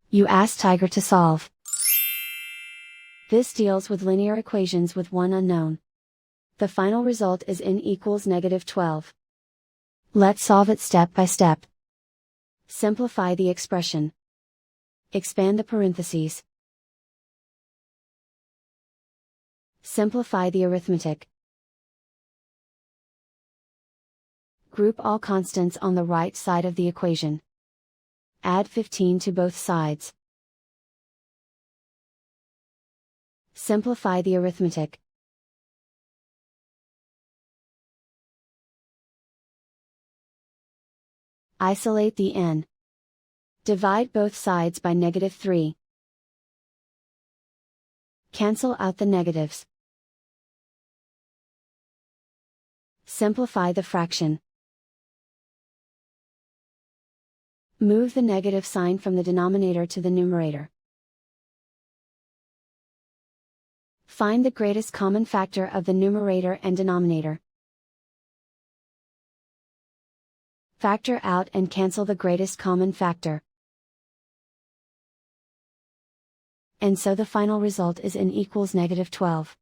You ask Tiger to solve. This deals with linear equations with one unknown. The final result is n equals -12. Let's solve it step by step. Simplify the expression. Expand the parentheses. Simplify the arithmetic. Group all constants on the right side of the equation. Add 15 to both sides. Simplify the arithmetic. Isolate the n. Divide both sides by -3. Cancel out the negatives. Simplify the fraction. Move the negative sign from the denominator to the numerator. Find the greatest common factor of the numerator and denominator. Factor out and cancel the greatest common factor. And so the final result is n equals -12.